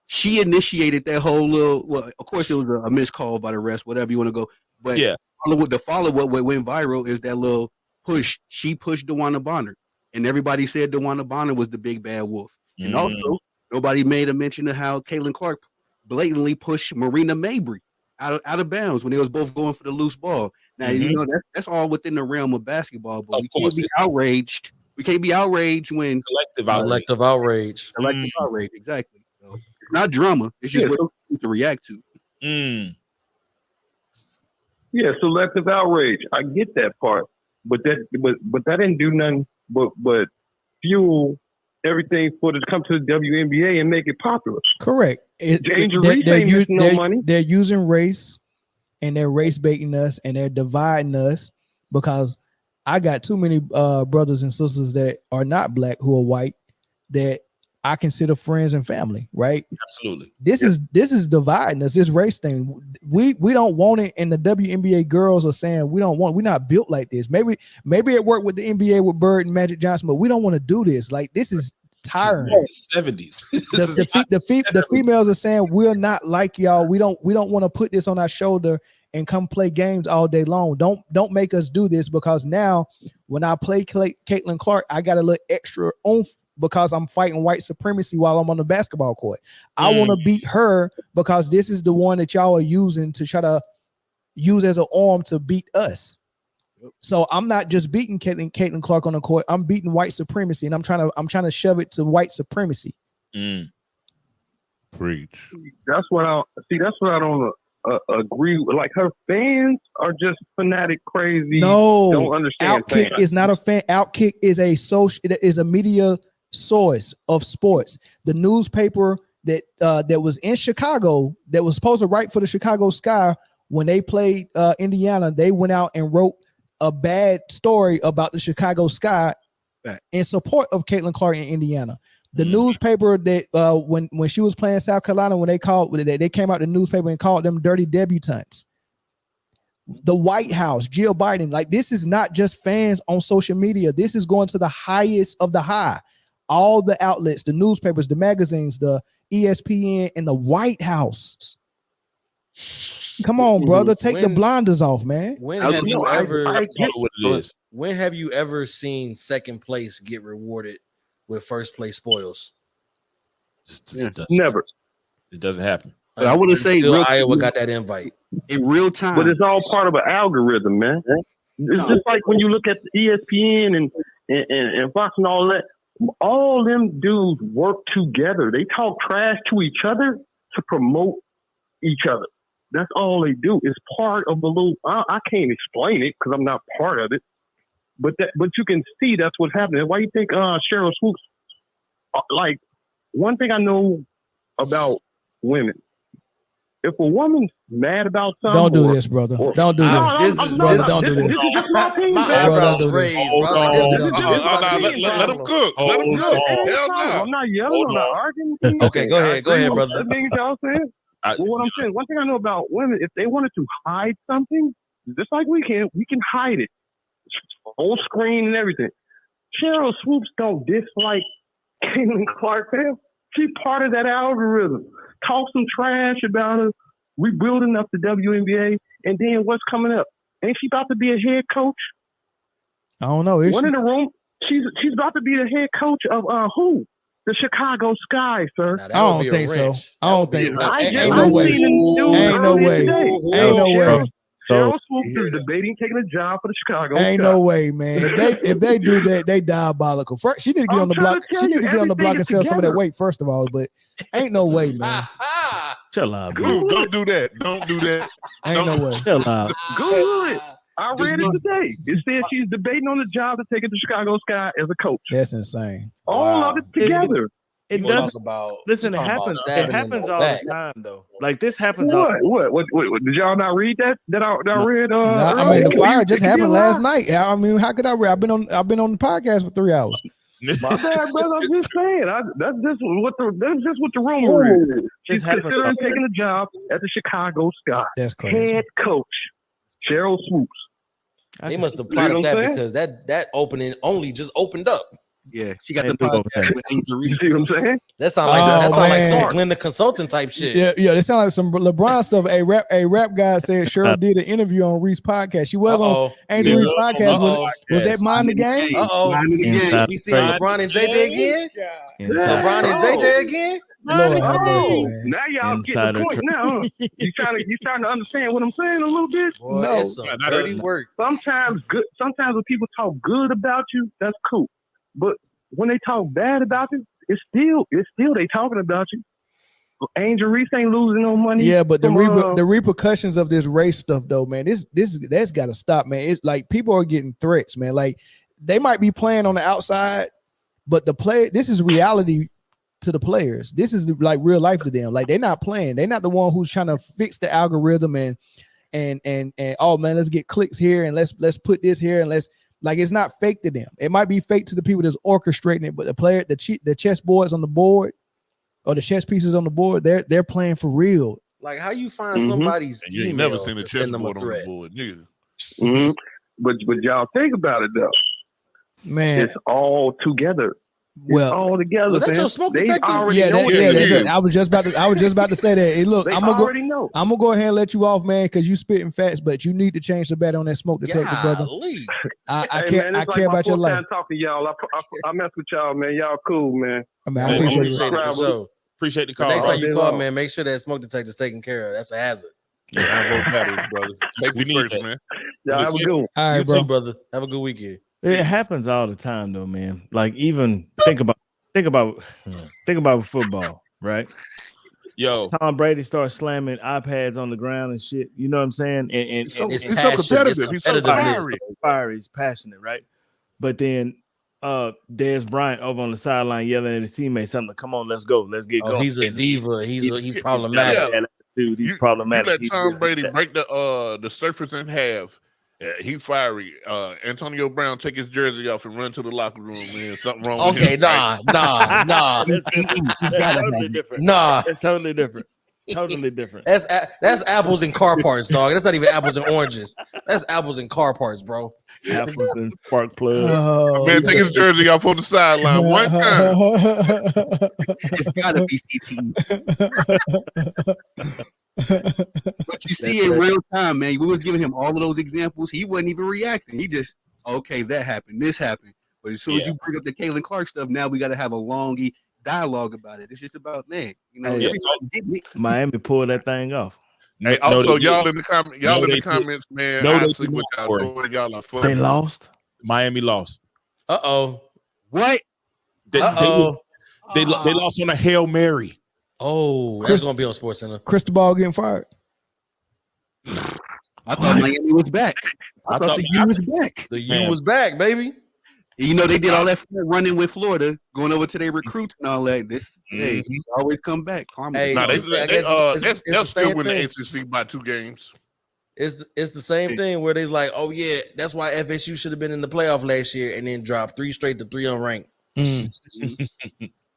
she initiated that whole little. Well, of course, it was a missed call by the refs, whatever you want to go. But the follow-up what went viral is that little push. She pushed DeWanna Bonner, and everybody said DeWanna Bonner was the big bad wolf. And also, nobody made a mention of how Caitlin Clark blatantly pushed Marina Mabry out of bounds when they was both going for the loose ball. Now that's all within the realm of basketball, but we can't be outraged. We can't be outraged when collective outrage. Collective outrage, exactly. So it's not drama. It's just what you to react to. Yeah, selective outrage. I get that part, but that didn't do nothing but fuel everything for it to come to the WNBA and make it popular. Correct. They're using race, and they're race baiting us, and they're dividing us, because I got too many brothers and sisters that are not black who are white that I consider friends and family, right? Absolutely. This is dividing us, this race thing. We don't want it, and the WNBA girls are saying we're not built like this. Maybe it worked with the NBA with Bird and Magic Johnson, but we don't want to do this. Like, this is tiring. 70s. The females are saying we're not like y'all. We don't want to put this on our shoulder and come play games all day long. Don't make us do this, because now when I play Caitlin Clark, I got a little extra oomph because I'm fighting white supremacy while I'm on the basketball court. I want to beat her because this is the one that y'all are using to try to use as an arm to beat us. So I'm not just beating Caitlin Clark on the court. I'm beating white supremacy, and I'm trying to shove it to white supremacy. Preach. That's what I don't agree with. Like, her fans are just fanatic, crazy. No, don't understand. Outkick is not a fan. Outkick is a media source of sports. The newspaper that was in Chicago, that was supposed to write for the Chicago Sky, when they played Indiana, they went out and wrote a bad story about the Chicago Sky in support of Caitlin Clark in Indiana. The newspaper that when she was playing South Carolina, when they came out the newspaper and called them dirty debutantes. The White House, Jill Biden, like, this is not just fans on social media. This is going to the highest of the high. All the outlets, the newspapers, the magazines, the ESPN, and the White House. Come on, brother, take the blinders off, man. When have you ever seen second place get rewarded with first place spoils? Never. It doesn't happen. But I want to say, Iowa got that invite in real time. But it's all part of an algorithm, man. It's just like when you look at ESPN and Fox and all that. All them dudes work together. They talk trash to each other to promote each other. That's all they do. It's part of the little. I can't explain it because I'm not part of it. But you can see that's what's happening. Why you think Cheryl Swoops? Like, one thing I know about women, if a woman's mad about something, don't do this, brother. Don't do this. Don't do this. This is just my opinion. My eyebrows raised, brother. Let him cook. Let him cook. Hell no. I'm not yelling. I'm not arguing. Okay, go ahead, brother. The things y'all saying. Well, what I'm saying, one thing I know about women, if they wanted to hide something, just like we can hide it on screen and everything. Cheryl Swoops don't dislike Caitlin Clark, fam. She's part of that algorithm. Talk some trash about her. We building up the WNBA, and then what's coming up? Ain't she about to be a head coach? I don't know. One in the room. She's about to be the head coach of who? The Chicago Sky, sir. Now, I that don't would be a think so. wrench. I That don't would be think- a wrench. I Ain't just no way. seen the news Ain't no earlier way. today. Ain't no way. Cheryl Swoops is debating taking a job for the Chicago Ain't Sky. no way, man. If they do that, they diabolical. First, she need to get I'm on the trying block. to tell She need you, to get on the block everything and is sell some of that together. weight, first of all. But ain't no way, man. Chill out, bro. Dude, don't do that. Don't do that. Ain't no way. Chill out. Good. I Just read it today. It said she's debating on the job to take it to Chicago Sky as a coach. That's insane. All of it together. It You talk doesn't. about Listen, it you talking about happens. It stabbing in happens the all back. the time, though. Like this happens. All, What? Did y'all not read that? That I read. Nah, I earlier? mean, the fire just It could be a happened lie. last night. I mean, how could I read? I've been on the podcast for 3 hours. My bad, brother. I'm just saying. That's just what the rumor is. She's happens considering taking a job at the Chicago Sky. That's crazy. Head coach Cheryl Swoops. They must have You know plotted what I'm that saying? because that opening only just opened up. Yeah, she got Hey, the look over podcast there. with Angel You Reese. see what I'm saying? That sound like Oh, man. some Glenn the consultant type shit. Yeah, they sound like some LeBron stuff. A rap guy said Cheryl did an interview on Reese podcast. She was on Uh-oh. Angel Yeah. Reese podcast. Was that Mind the Game? Uh-oh. Mind the game. Inside We see trade. LeBron and JJ again? Inside LeBron and Oh. JJ again? Lord have mercy, Oh, man. now y'all get Insider the point now. Huh? You starting to understand what I'm saying a little bit? Boy, No. it's some dirty work. Sometimes when people talk good about you, that's cool. But when they talk bad about you, it's still they talking about you. Angel Reese ain't losing no money. Yeah, but the from, the repercussions of this race stuff, though, man, that's got to stop, man. It's like people are getting threats, man. Like they might be playing on the outside, but this is reality to the players. This is like real life to them. Like they're not playing. They're not the one who's trying to fix the algorithm and oh man, let's get clicks here and let's put this here and let's. Like it's not fake to them. It might be fake to the people that's orchestrating it, but the chess boards on the board or the chess pieces on the board, they're playing for real. Like how you find somebody's And you ain't email never seen a to send them a chessboard on the threat. board, nigga. Mhm. But y'all think about it though. Man, It's all together. well, All together. Was that man. your smoke They detector? already yeah, know yeah. I was just about to say that. Hey, look, They I'm gonna go. already know. I'm gonna go ahead and let you off, man, because you spitting facts, but you need to change the bat on that smoke detector, brother. Golly. I Hey, care. man, I it's care like my about your fourth life. time talking to y'all. I mess with y'all, man. Y'all cool, man. I mean, I Hey, appreciate Appreciate it. it for sure. Appreciate the The call. next time you day call, long. man, make sure that smoke detector's taken care of. That's a hazard. Yes, I vote batteries, brother. We Safety need first, that. man. Y'all have a good one. All You right, bro. too, brother. Have a good weekend. It happens all the time, though, man. Like even think about football, right? Yo, Tom Brady starts slamming iPads on the ground and shit. You know what I'm saying? And It's so It's competitive. passion. It's He's so competitiveness. fiery. fiery, he's passionate, right? But then Dez Bryant over on the sideline yelling at his teammates something. Come on, let's go, let's get Oh, going. he's a And diva. He's Yeah. problematic. dude, he's You problematic. let He's Tom this, Brady that. break the surface in half. He fiery. Antonio Brown take his jersey off and run to the locker room, man. Something wrong with Okay, him. nah. That's different. That's totally different. Nah. That's totally different. Totally different. That's apples and car parts, dog. That's not even apples and oranges. That's apples and car parts, bro. Apples and spark plugs. Oh, Man, take his jersey off on the sideline one time. It's gotta be CTE. But you see in real time, man. We was giving him all of those examples. He wasn't even reacting. He just, okay, that happened. This happened. But as soon as you bring up the Caitlin Clark stuff, now we got to have a long dialogue about it. It's just about, man, you know, Hey, everybody did it. Miami pulled that thing off. Hey, No, also, they y'all did. in the comment, No, y'all in they the did. comments, man. No, I they see did what not, y'all Corey. doing. Y'all are They funny. lost. Miami lost. Uh-oh. What? They Uh-oh. lost on a Hail Mary. Oh, that's gonna be on Sports Center. Cristobal getting fired. I thought Miami was back. I thought the U was back. The U Man. was back, baby. You know, they did all that running with Florida, going over to their recruits and all that. This, hey, always come back. Karma. Hey, Nah, I guess it's they'll the still same win thing. the ACC by 2 games. It's the same thing where they's like, oh yeah, that's why FSU should have been in the playoff last year and then dropped 3 straight to 3 unranked.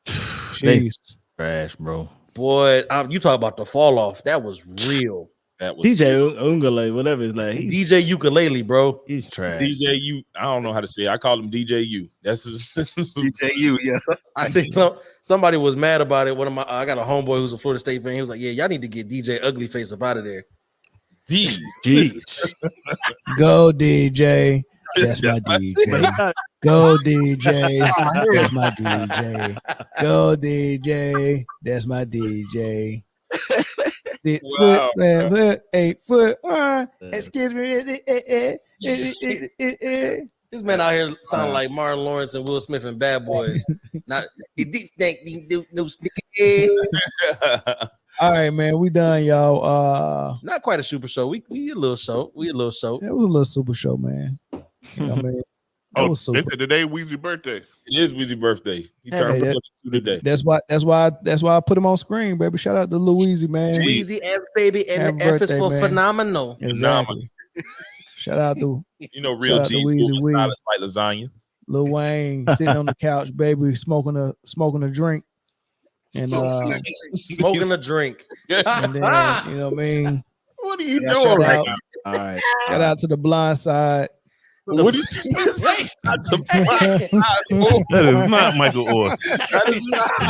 Jeez. Trash, bro. Boy, you talk about the fall off. That was real. That was DJ Ungale, whatever his name. DJ Ukulele, bro. He's trash. DJU. I don't know how to say it. I call him DJU. That's DJU, yeah. I think somebody was mad about it. I got a homeboy who's a Florida State fan. He was like, yeah, y'all need to get DJ Uglyface up out of there. Jeez. Go DJ. That's my DJ. But Go DJ. That's my DJ. Go DJ. That's my DJ. 6 foot, 7 foot, 8 foot. Excuse me. This man out here sound like Martin Lawrence and Will Smith and Bad Boys. Not all right, man. We done, y'all. not quite a super show. We a little show. We a little show. It was a little super show, man. You know what I mean? That was super. Today Weezy's birthday. It is Weezy's birthday. He turned 42 today. That's why I put him on screen, baby. Shout out to Louise, man. Weezy F baby, and the F is for phenomenal. Exactly. Shout out to real G's moving silence like lasagna. Lil Wayne sitting on the couch, baby, smoking a drink. And smoking a drink. And then, you know what I mean? What are you doing right now? All right. Shout out to The Blind Side. What do you say? That is not Michael Orr.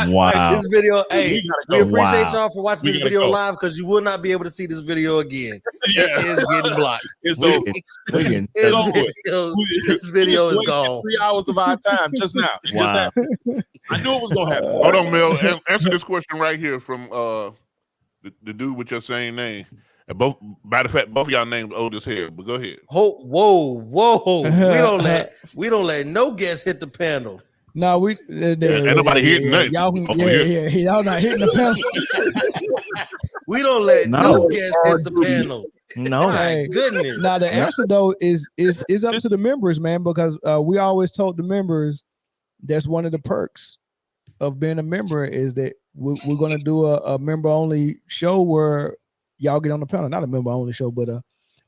Wow. This video, hey, we appreciate y'all for watching this video live because you will not be able to see this video again. It is getting blocked. It's over. This video is gone. 3 hours of our time just now. Wow. I knew it was gonna happen. Hold on, Mel. Answer this question right here from the dude with your same name. And both, by the fact, both of y'all named old as hell. But go ahead. Whoa! we don't let no guests hit the panel. No, we ain't nobody hitting nothing. Y'all not hitting the panel. We don't let no guests hit the panel. No, my goodness. Now the answer though is up to the members, man, because we always told the members that's one of the perks of being a member is that we're gonna do a member only show where y'all get on the panel. Not a member only show, but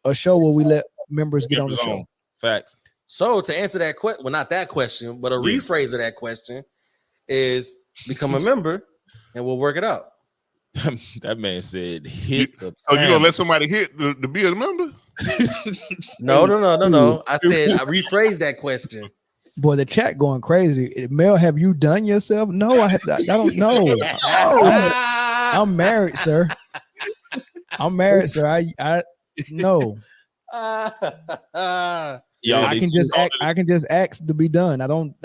a show where we let members get on the show. Facts. So to answer that question, well, not that question, but a rephrase of that question is become a member and we'll work it out. That man said hit the So you gonna let somebody hit to be a member? No. I said I rephrased that question. Boy, the chat going crazy. Mel, have you done yourself? No, I don't know. I'm married, sir. I'm married, sir. I no. Y'all, I can just ask to be done. I don't.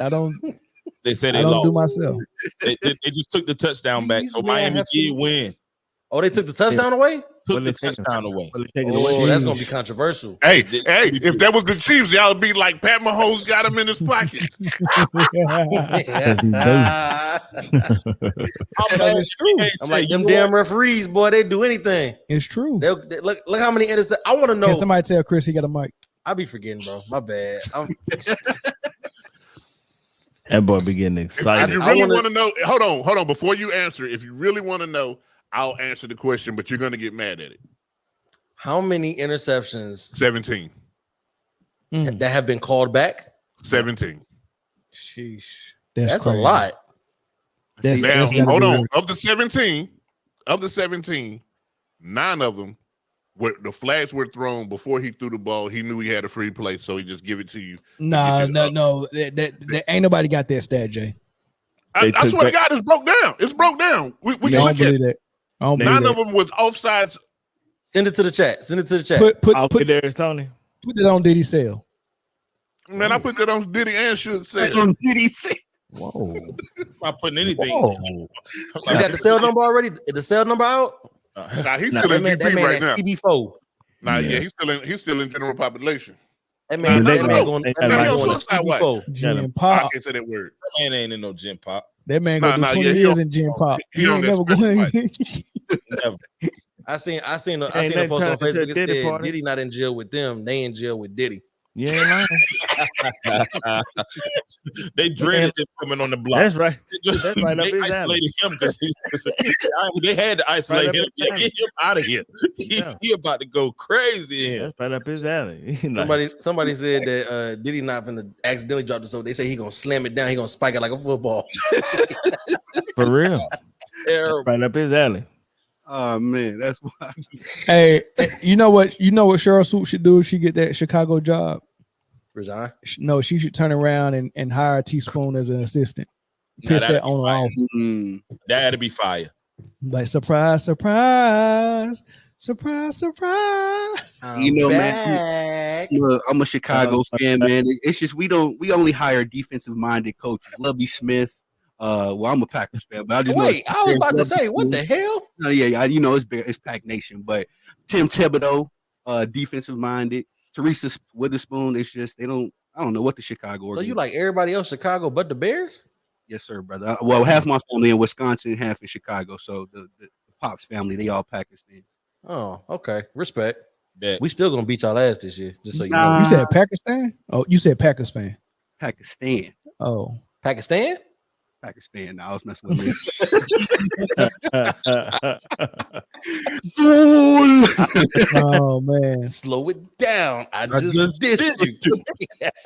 They said I they don't lost. do myself. They just took the touchdown back, so Miami did win. Oh, they took the touchdown away? Took the touchdown away. Oh, that's gonna be controversial. Hey, if that was the Chiefs, y'all would be like Pat Mahomes got him in his pocket. It's true. I'm like them damn referees, boy. They do anything. It's true. They look how many interceptions. I want to know. Can somebody tell Chris he got a mic? I be forgetting, bro. My bad. That boy be getting excited. If you really want to know, hold on. Before you answer, if you really want to know, I'll answer the question, but you're gonna get mad at it. How many interceptions? 17. That have been called back? 17. Sheesh. That's a lot. Now, hold on. Of the 17, 9 of them the flags were thrown before he threw the ball. He knew he had a free play, so he just give it to you. No. That ain't nobody got that stat, Jay. I swear to God, it's broke down. It's broke down. We can look at it. 9 of them was offsides. Send it to the chat. Put there, Tony. Put it on Diddy Sale. Man, I put that on Diddy and Should Say. Whoa. I'm not putting anything. You got the cell number already? Is the cell number out? Nah, he's still in GP right now. CB4. Nah, yeah, he's still in general population. That man going to CB4. Gym Pop. I can't say that word. That man ain't in no gym pop. That man go do 20 years in Gym Pop. He ain't never going. Never. I seen a post on Facebook. It said Diddy not in jail with them. They in jail with Diddy. Yeah, They dreaded him coming on the block. That's right. That's right. They isolated him because they had to isolate him. Get him out of here. He about to go crazy. That's right up his alley. Somebody said that Diddy not gonna accidentally drop the soap. They say he gonna slam it down. He gonna spike it like a football. For real. Terrible. Right up his alley. Oh man, that's why. Hey, you know what Cheryl Swoop should do if she get that Chicago job? Resign? No, she should turn around and hire a Teaspoon as an assistant. Piss that owner off. That'd be fire. Like surprise, surprise, surprise, surprise. You know, man. back. I'm a Chicago fan, man. It's just we only hire defensive minded coaches. Lovey Smith. Well, I'm a Packers fan, but I just Wait, I was about to say, what the hell? No, yeah, you know it's Pack Nation, but Tim Thibodeau, defensive minded. Teresa Witherspoon. It's just I don't know what the Chicago. So you like everybody else Chicago but the Bears? Yes, sir, brother. Well, half my family in Wisconsin, half in Chicago. So the Pops family, they all Packers fans. Oh, okay. Respect. That We still gonna beat y'all ass this year, just so you know. Nah. You said Pakistan? Oh, you said Packers fan. Pakistan. Oh, Pakistan? Pakistan. Now I was messing with me. oh man. Slow it down. I just did you.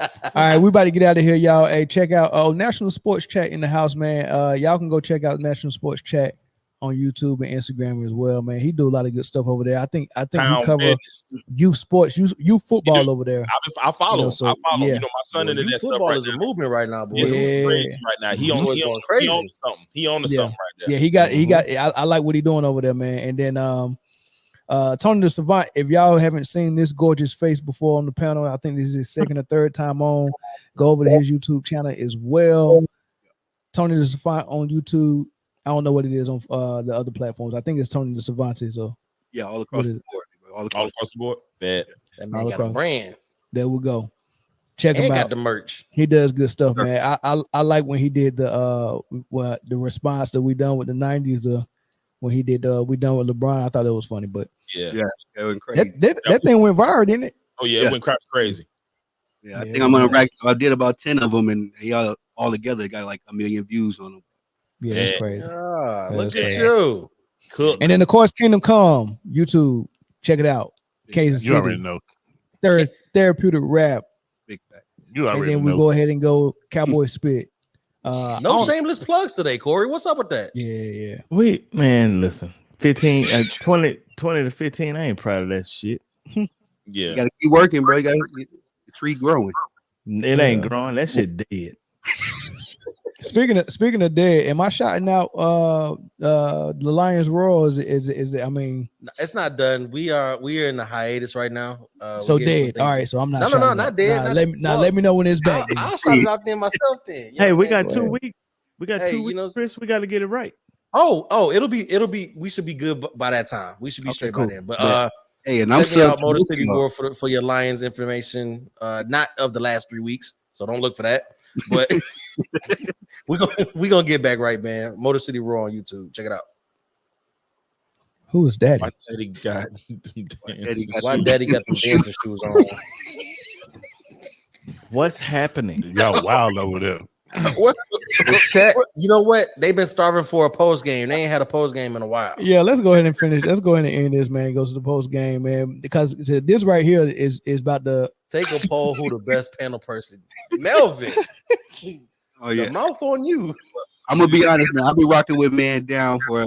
All right, we about to get out of here, y'all. Hey, check out National Sports Chat in the house, man. Y'all can go check out National Sports Chat on YouTube and Instagram as well, man. He do a lot of good stuff over there. I think Town he cover business. youth sports, youth football over there. I follow. You know, him. so, I follow. yeah. You know, my son into Youth that stuff football right is a now. movement right now, boy. It's Yeah. crazy right now. He on Going crazy. something. He on to something right there. Yeah, he got. I like what he doing over there, man. And then Tony the Savant. If y'all haven't seen this gorgeous face before on the panel, I think this is his second or third time on. Go over to his YouTube channel as well. Tony the Savant on YouTube. I don't know what it is on the other platforms. I think it's Tony the Savant. So Yeah, all across the board. All across the board. Bad. That man All got a across. brand. there we go. Check And him got out. the merch. He does good stuff, man. I like when he did the response that we done with the 90s. When he did we done with LeBron. I thought it was funny, but Yeah. Yeah. That went crazy. that thing went viral, didn't it? Oh yeah, Yeah. it went crazy. Yeah, I Yeah, think I'm gonna man. rack. I did about 10 of them, and y'all all together got like 1 million views on them. Yeah, that's Yeah. crazy. Ah, look That's at crazy. you. Cook. And then of course, Kingdom Come YouTube. Check it out. Kansas You already City. know. Therapeutic rap. Big fact. You And already then we know. go ahead and go Cowboy Spit. I No don't- shameless plugs today, Corey. What's up with that? Yeah. Listen, 15, 20 to 15. I ain't proud of that shit. You Yeah. gotta keep working, bro. You gotta get the tree growing. It ain't growing. That shit dead. Speaking of dead, am I shouting out the Lions Roar? Is I mean, It's not done. We are in the hiatus right now. so we're getting dead. some All things- right, so I'm not. No, shouting it not out. dead. Let me know when it's back. then. I'll shout it out there myself then. You know Hey, what we I'm got saying? 2 weeks. We got Hey, 2 you weeks, know- Chris. We got to get it right. Oh, it'll be. We should be good by that time. We should be Okay, straight cool. by then. But Bet. Hey, and I'm check me out, subbed Motor to City Luke, War for your Lions information. Not of the last 3 weeks, so don't look for that. But we gonna get back right, man. Motor City Raw on YouTube. Check it out. Who is Daddy? My daddy got Why Daddy got some dancing shoes on? What's happening? Y'all wild over there. what? Chat, you know what? They've been starving for a post game. They ain't had a post game in a while. Yeah, let's go ahead and finish. Let's go ahead and end this, man. Go to the post game, man, because this right here is about the. Take a poll who the best panel person. Melvin, Oh yeah, the mouth on you. I'm gonna be honest, man. I've been rocking with Man Down for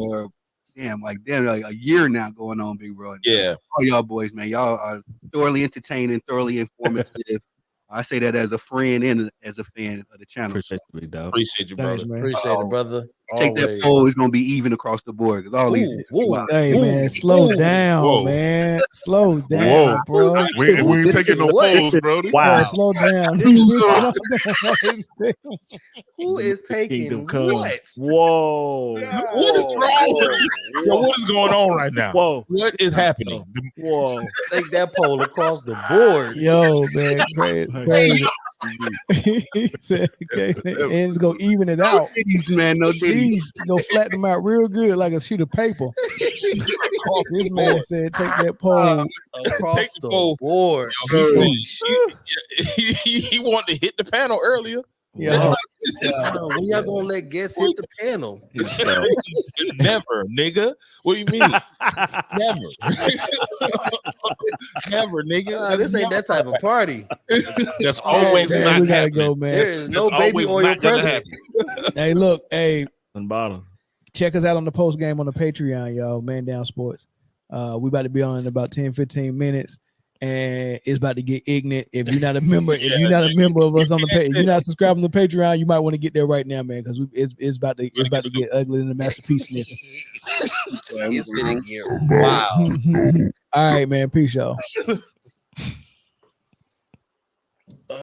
like a year now going on, big bro. Yeah. All y'all boys, man. Y'all are thoroughly entertaining, thoroughly informative. I say that as a friend and as a fan of the channel. So Appreciate you, dog. Appreciate you, Thanks, brother. man. Appreciate it, brother. take that Always. poll. It's gonna be even across the board because all these. Hey, man, slow down, Whoa. man. Slow down, Whoa. bro. We ain't taking no What? polls, Brody. Yeah, Wow. slow down. Who is taking Kingdom Come. what? Whoa. What is wrong? Yo, what is going on right now? Whoa. What is happening? Whoa. Take that poll across the board. Yo, man, crazy. He said, okay, and it's gonna even it out. Titties, man, no titties. Jeez, go flatten them out real good, like a sheet of paper. This man said, take that pole. Across Take the the poll. board. He wanted to hit the panel earlier. Yeah. When y'all gonna let guests hit the panel? Never, nigga. What do you mean? Never. Never, nigga. This ain't that type of party. That's always man, not we gotta happening. go, There man. is no That's baby always oil not gonna present. Hey, look, hey, And bottom. check us out on the post game on the Patreon, y'all. Man Down Sports. We about to be on in about 10-15 minutes, and it's about to get ignorant. If you're not a member, if you're not a member of us on the page, if you're not subscribing to Patreon, you might want to get there right now, man, because it's about to get ugly in the masterpiece sniffing. It's gonna get wow. All right, man. Peace, y'all.